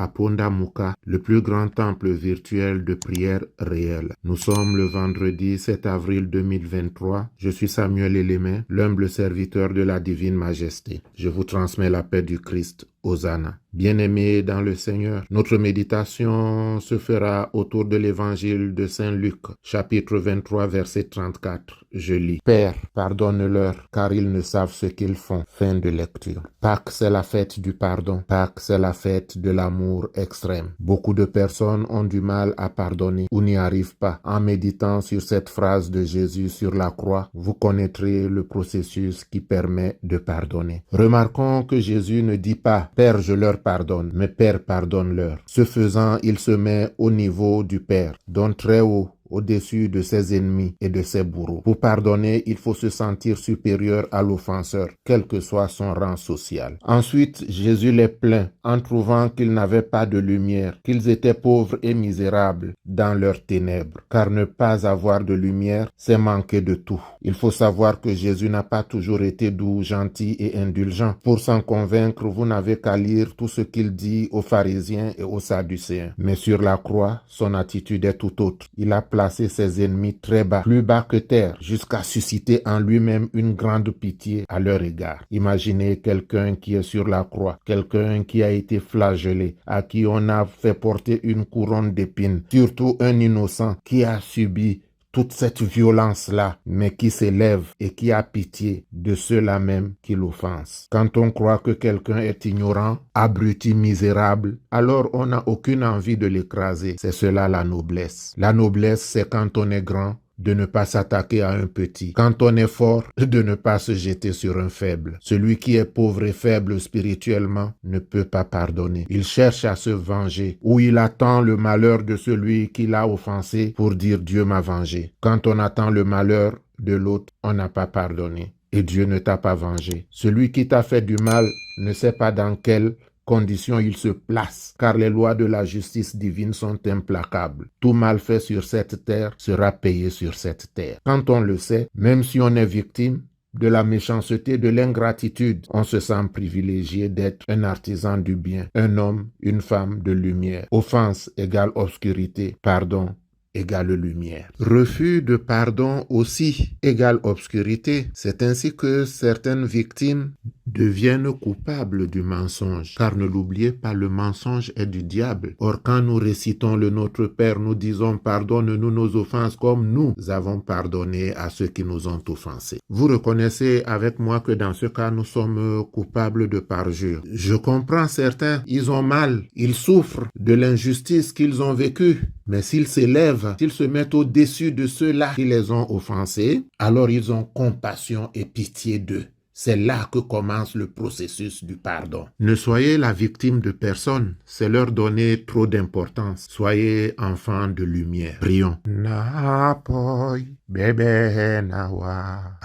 à Pondamuka, le plus grand temple virtuel de prière réelle. Nous sommes le vendredi 7 avril 2023. Je suis Samuel Elémé, l'humble serviteur de la divine majesté. Je vous transmets la paix du Christ. Hosanna. Bien-aimés dans le Seigneur, notre méditation se fera autour de l'évangile de Saint Luc, chapitre 23, verset 34. Je lis. Père, pardonne-leur, car ils ne savent ce qu'ils font. Fin de lecture. Pâques, c'est la fête du pardon. Pâques, c'est la fête de l'amour extrême. Beaucoup de personnes ont du mal à pardonner ou n'y arrivent pas. En méditant sur cette phrase de Jésus sur la croix, vous connaîtrez le processus qui permet de pardonner. Remarquons que Jésus ne dit pas « Père, je leur pardonne », mais « Père, pardonne-leur ». Ce faisant, il se met au niveau du Père, donc très haut, au-dessus de ses ennemis et de ses bourreaux. Pour pardonner, il faut se sentir supérieur à l'offenseur, quel que soit son rang social. Ensuite, Jésus les plaint en trouvant qu'ils n'avaient pas de lumière, qu'ils étaient pauvres et misérables dans leurs ténèbres. Car ne pas avoir de lumière, c'est manquer de tout. Il faut savoir que Jésus n'a pas toujours été doux, gentil et indulgent. Pour s'en convaincre, vous n'avez qu'à lire tout ce qu'il dit aux pharisiens et aux sadducéens. Mais sur la croix, son attitude est tout autre. Il a placé ses ennemis très bas, plus bas que terre, jusqu'à susciter en lui-même une grande pitié à leur égard. Imaginez quelqu'un qui est sur la croix, quelqu'un qui a été flagellé, à qui on a fait porter une couronne d'épines, surtout un innocent qui a subi toute cette violence-là, mais qui s'élève et qui a pitié de ceux-là même qui l'offensent. Quand on croit que quelqu'un est ignorant, abruti, misérable, alors on n'a aucune envie de l'écraser. C'est cela la noblesse. La noblesse, c'est quand on est grand, de ne pas s'attaquer à un petit. Quand on est fort, de ne pas se jeter sur un faible. Celui qui est pauvre et faible spirituellement ne peut pas pardonner. Il cherche à se venger ou il attend le malheur de celui qui l'a offensé pour dire Dieu m'a vengé. Quand on attend le malheur de l'autre, on n'a pas pardonné et Dieu ne t'a pas vengé. Celui qui t'a fait du mal ne sait pas dans quelle conditions il se place, car les lois de la justice divine sont implacables. Tout mal fait sur cette terre sera payé sur cette terre. Quand on le sait, même si on est victime de la méchanceté, de l'ingratitude, on se sent privilégié d'être un artisan du bien, un homme, une femme de lumière. Offense égale obscurité, pardon égale lumière. Refus de pardon aussi égale obscurité. C'est ainsi que certaines victimes deviennent coupables du mensonge. Car ne l'oubliez pas, le mensonge est du diable. Or, quand nous récitons le Notre Père, nous disons « Pardonne-nous nos offenses comme nous avons pardonné à ceux qui nous ont offensés ». Vous reconnaissez avec moi que dans ce cas, nous sommes coupables de parjure. Je comprends certains, ils ont mal, ils souffrent de l'injustice qu'ils ont vécue. Mais s'ils s'élèvent, s'ils se mettent au-dessus de ceux-là qui les ont offensés, alors ils ont compassion et pitié d'eux. C'est là que commence le processus du pardon. Ne soyez la victime de personne, c'est leur donner trop d'importance. Soyez enfants de lumière. Prions. Napoy bebe nawa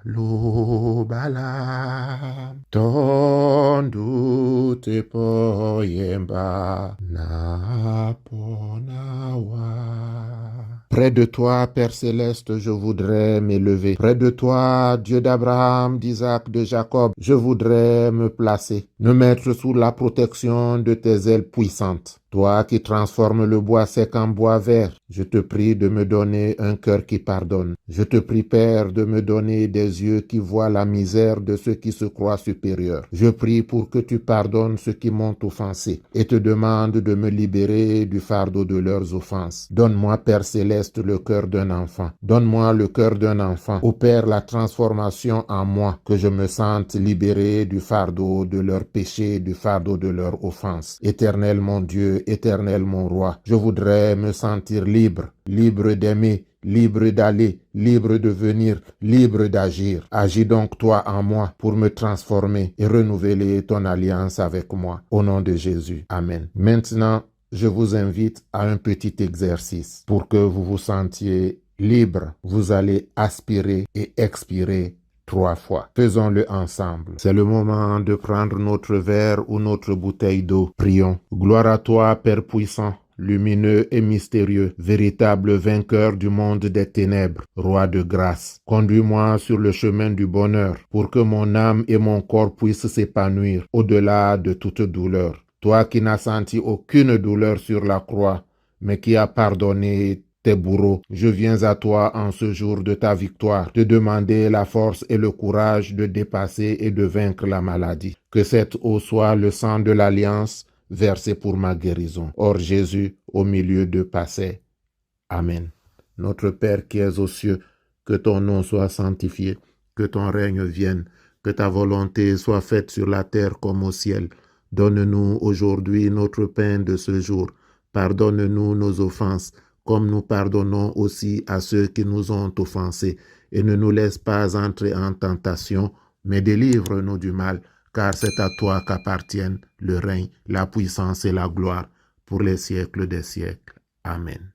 alubala tondu te poyemba naponawa. Près de toi, Père Céleste, je voudrais m'élever. Près de toi, Dieu d'Abraham, d'Isaac, de Jacob, je voudrais me placer, me mettre sous la protection de tes ailes puissantes. Toi qui transformes le bois sec en bois vert, je te prie de me donner un cœur qui pardonne. Je te prie, Père, de me donner des yeux qui voient la misère de ceux qui se croient supérieurs. Je prie pour que tu pardonnes ceux qui m'ont offensé et te demande de me libérer du fardeau de leurs offenses. Donne-moi, Père Céleste, le cœur d'un enfant. Donne-moi le cœur d'un enfant. Opère la transformation en moi, que je me sente libéré du fardeau de leurs péchés, du fardeau de leurs offenses. Éternel mon Dieu, Éternel mon roi, je voudrais me sentir libre, libre d'aimer, libre d'aller, libre de venir, libre d'agir. Agis donc toi en moi pour me transformer et renouveler ton alliance avec moi. Au nom de Jésus. Amen. Maintenant, je vous invite à un petit exercice pour que vous vous sentiez libre. Vous allez aspirer et expirer 3 fois. Faisons-le ensemble. C'est le moment de prendre notre verre ou notre bouteille d'eau. Prions. Gloire à toi, Père puissant, lumineux et mystérieux, véritable vainqueur du monde des ténèbres, roi de grâce. Conduis-moi sur le chemin du bonheur, pour que mon âme et mon corps puissent s'épanouir au-delà de toute douleur. toi qui n'as senti aucune douleur sur la croix, mais qui as pardonné tes bourreaux, je viens à toi en ce jour de ta victoire, te demander la force et le courage de dépasser et de vaincre la maladie. Que cette eau soit le sang de l'alliance versé pour ma guérison. Or Jésus, au milieu d'eux passait. Amen. Notre Père qui es aux cieux, que ton nom soit sanctifié, que ton règne vienne, que ta volonté soit faite sur la terre comme au ciel. Donne-nous aujourd'hui notre pain de ce jour. Pardonne-nous nos offenses, comme nous pardonnons aussi à ceux qui nous ont offensés. Et ne nous laisse pas entrer en tentation, mais délivre-nous du mal, car c'est à toi qu'appartiennent le règne, la puissance et la gloire, pour les siècles des siècles. Amen.